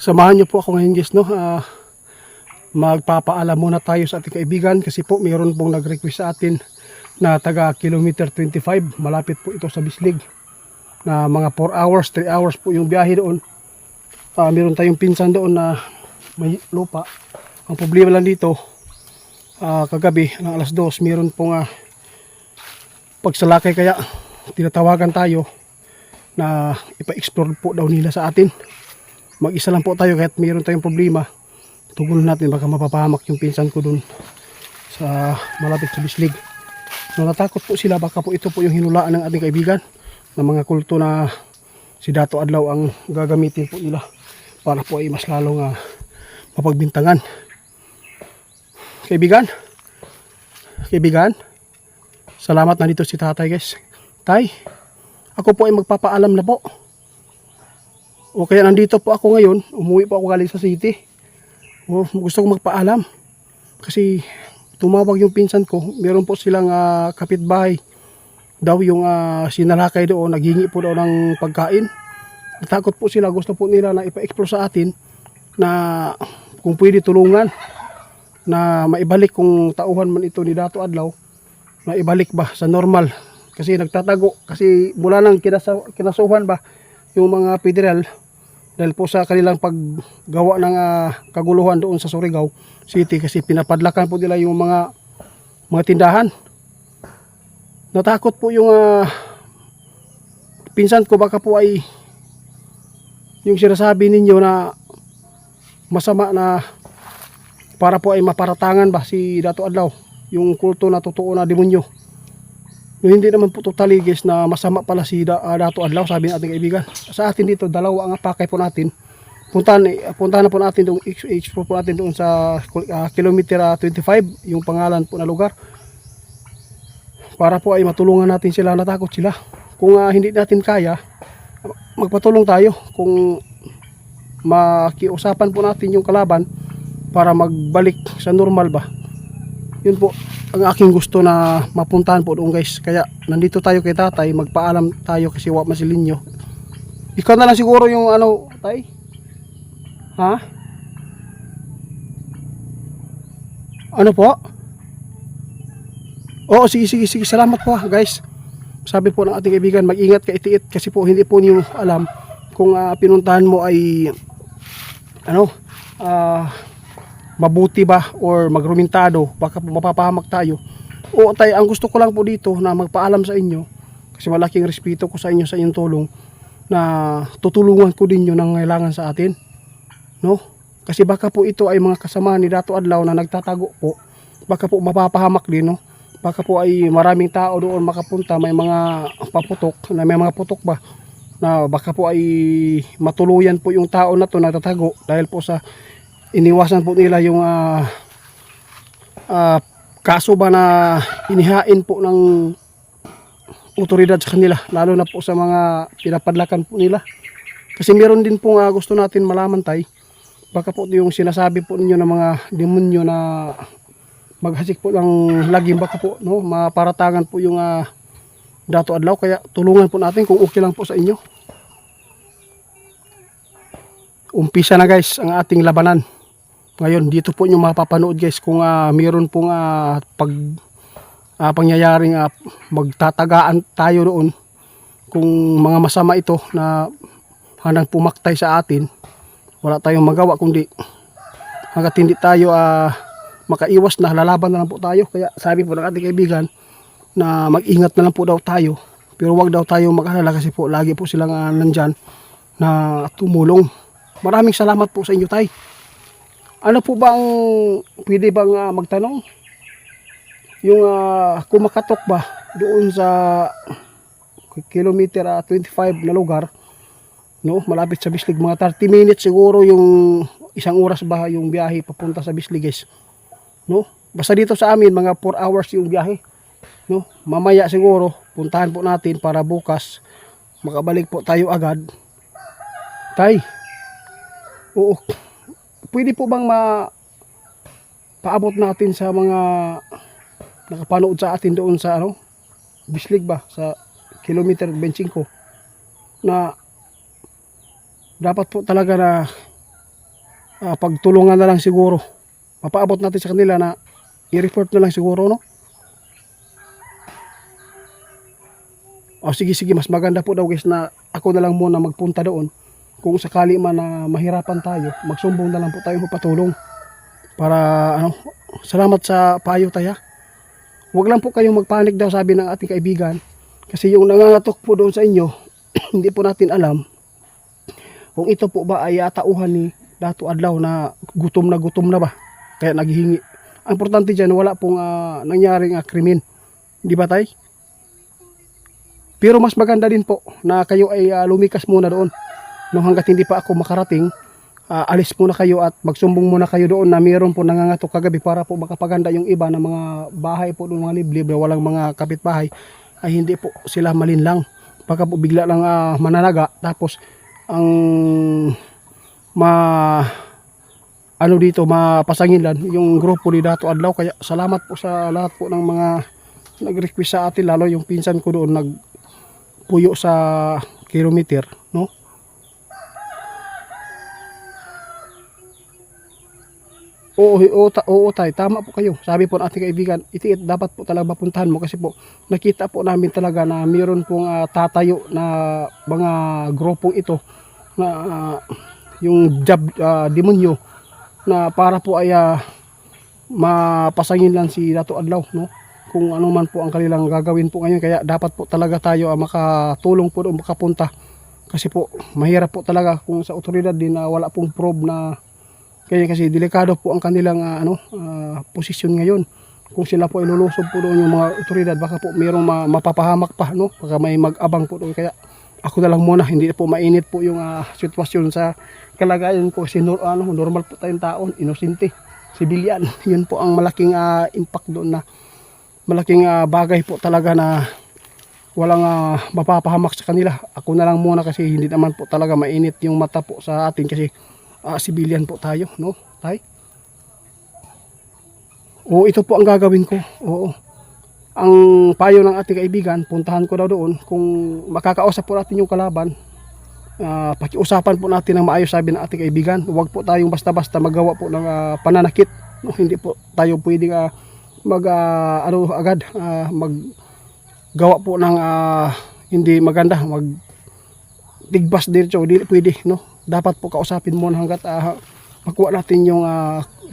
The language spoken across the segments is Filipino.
Samahan niyo po ako ngayon guys, no? Magpapaalam muna tayo sa ating kaibigan kasi po mayroon pong nag-request sa atin na taga kilometer 25. Malapit po ito sa Bislig. Na mga 4 hours, 3 hours po yung biyahe doon. Mayroon tayong pinsan doon na may lupa. Ang problema lang dito, kagabi ng alas 2, mayroon pong pagsalakay, kaya tinatawagan tayo na ipa-explore po daw nila sa atin. Mag-isa lang po tayo kahit mayroon tayong problema. Tugunan natin, baka mapapahamak yung pinsan ko dun sa malapit sa Bislig. Natakot po sila, baka po ito po yung hinulaan ng ating kaibigan na mga kulto na si Dato Adlaw ang gagamitin po nila para po ay mas lalong mapagbintangan. Kaibigan, salamat, na dito si tatay guys. Tay, ako po ay magpapaalam na po. O kaya nandito po ako ngayon, umuwi po ako galing sa city. Gusto kong magpaalam kasi tumawag yung pinsan ko. Meron po silang kapitbahay daw yung sinalakay doon, naghingi po daw ng pagkain. Natakot po sila, gusto po nila na ipa-explore sa atin na kung pwede tulungan na maibalik kung tauhan man ito ni Dato Adlaw, na ibalik ba sa normal kasi nagtatago, kasi mula nang kinasuhan ba yung mga federal dahil po sa kanilang paggawa ng kaguluhan doon sa Surigao City, kasi pinapadlakan po nila yung mga tindahan. Natakot po yung pinsan ko, baka po ay yung sinasabi ninyo na masama na para po ay maparatangan ba si Dato Adlaw, yung kulto na totoo na demonyo. Hindi naman po totally guys na masama pala si Dato Adlaw, sabi ng ating kaibigan. Sa atin dito, dalawa ang pakay po natin. Puntahan na po natin doon, explore po natin doon sa kilometer 25, yung pangalan po na lugar. Para po ay matulungan natin sila, natakot sila. Kung hindi natin kaya, magpatulong tayo. Kung makiusapan po natin yung kalaban para magbalik sa normal ba. Yun po ang aking gusto na mapuntahan po doon guys. Kaya nandito tayo kay tatay, magpaalam tayo kasi wala masilin nyo. Ikaw na lang siguro yung tay? Ha? Ano po? Oo, sige, salamat po guys. Sabi po ng ating kaibigan, mag-ingat ka itiit kasi po hindi po niyo alam kung pinuntahan mo ay mabuti ba or magrumintado, baka mapapahamak tayo. O tay, ang gusto ko lang po dito na magpaalam sa inyo kasi malaking respeto ko sa inyo, sa inyong tulong, na tutulungan ko din yun ng kailangan sa atin, no? Kasi baka po ito ay mga kasama ni Dato Adlaw na nagtatago po, baka po mapapahamak din, no? Baka po ay maraming tao doon makapunta, may mga putok ba na baka po ay matuluyan po yung tao na to nagtatago dahil po sa iniwasan po nila yung kaso ba na inihain po ng otoridad sa kanila, lalo na po sa mga pinapadlakan po nila. Kasi meron din po gusto natin malaman tay, baka po yung sinasabi po ninyo ng mga demonyo na maghasik po ng lagim, baka po maparatangan po yung Dato Adlaw, kaya tulungan po natin kung okay lang po sa inyo. Umpisa na guys ang ating labanan. Ngayon, dito po nyo mapapanood guys kung mayroon pong pangyayaring magtatagaan tayo doon. Kung mga masama ito na handang pumaktay sa atin, wala tayong magawa kundi hanggat hindi tayo makaiwas na, lalaban na lang po tayo. Kaya sabi po ng ating kaibigan na mag-ingat na lang po daw tayo, pero wag daw tayo mag-alala kasi po lagi po silang nandyan na tumulong. Maraming salamat po sa inyo tay. Ano po bang pwede bang magtanong? Yung kumakatok ba doon sa kilometer 25 na lugar, no? Malapit sa Bislig, mga 30 minutes siguro, yung isang oras ba yung biyahe papunta sa Bislig guys, no? Basta dito sa amin mga 4 hours yung biyahe, no? Mamaya siguro puntahan po natin para bukas makabalik po tayo agad. Tay, oo, pwede po bang paabot natin sa mga nakapanood sa atin doon sa Bislig ba sa kilometer 25, na dapat po talaga na pagtulungan na lang siguro. Mapaabot natin sa kanila na i-report na lang siguro, no? O sige, mas maganda po daw guys na ako na lang muna magpunta doon. Kung sakali man na mahirapan tayo, magsumbong na lang po tayo patulong. Para ano, salamat sa payo tayo. Huwag lang po kayong magpanik daw, sabi ng ating kaibigan. Kasi yung nangangatok po doon sa inyo, hindi po natin alam kung ito po ba ay atauhan ni Dato Adlaw na gutom na ba. Kaya naghihingi. Ang importante dyan, wala pong nangyaring krimen. Di ba tay? Pero mas maganda din po na kayo ay lumikas muna doon. No, hanggat hindi pa ako makarating, alis muna kayo at magsumbong muna kayo doon na mayroon po nangangatok kagabi para po makapaganda yung iba ng mga bahay po doon, mga liblib, walang mga kapitbahay, ay hindi po sila malinlang. Baka po bigla lang mananaga, tapos ang mapasangilan yung grupo ni Dato Adlaw. Kaya salamat po sa lahat po ng mga nag-request sa atin, lalo yung pinsan ko doon nagpuyo sa kilometer, no? Oo tay, tama po kayo. Sabi po ng ating kaibigan, iti dapat po talaga mapuntahan mo kasi po nakita po namin talaga na mayroon pong tatayo na mga grupong ito na yung demonyo na para po ay mapasangin lang si Dato Adlaw, no? Kung ano man po ang kanilang gagawin po ngayon. Kaya dapat po talaga tayo makatulong po doon, makapunta. Kasi po mahirap po talaga kung sa otoridad din na wala pong probe na. Kaya kasi delikado po ang kanilang posisyon ngayon. Kung sila po ilulusob po doon yung mga otoridad, baka po mayroong mapapahamak pa, no? Baka may mag-abang po doon. Kaya ako na lang muna, hindi po mainit po yung sitwasyon sa kalagayan ko. Kasi normal po tayong taon, inosente, civilian. Yun po ang malaking impact doon, na malaking bagay po talaga na walang mapapahamak sa kanila. Ako na lang muna kasi hindi naman po talaga mainit yung mata po sa atin kasi civilian po tayo, no? Tay? Oo, ito po ang gagawin ko. Oo. Ang payo ng ating kaibigan, puntahan ko daw doon. Kung makakausap po natin yung kalaban, pakiusapan po natin ng maayos, sabi ng ating kaibigan. Huwag po tayong basta-basta magawa po ng pananakit, no? Hindi po tayo pwedeng maggawa po ng hindi maganda, magdigbas diretso, hindi pwede, no? Dapat po kausapin mo hanggat makuha natin yung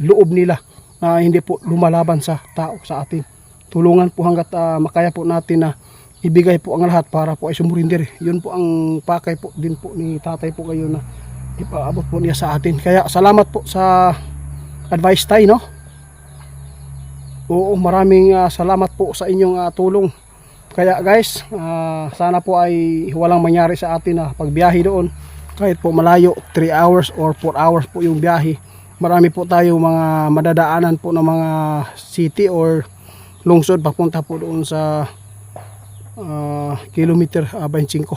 loob nila na hindi po lumalaban sa tao, sa atin. Tulungan po hanggat makaya po natin na ibigay po ang lahat para po ay sumurindir. Yun po ang pakay po din po ni tatay po kayo na ipaabot po niya sa atin. Kaya salamat po sa advice tayo, no? Oo, maraming salamat po sa inyong tulong. Kaya guys, sana po ay walang mangyari sa atin na pagbiyahe doon. Kahit po malayo, 3 hours or 4 hours po yung biyahe. Marami po tayo mga madadaanan po ng mga city or lungsod papunta po doon sa kilometer 25.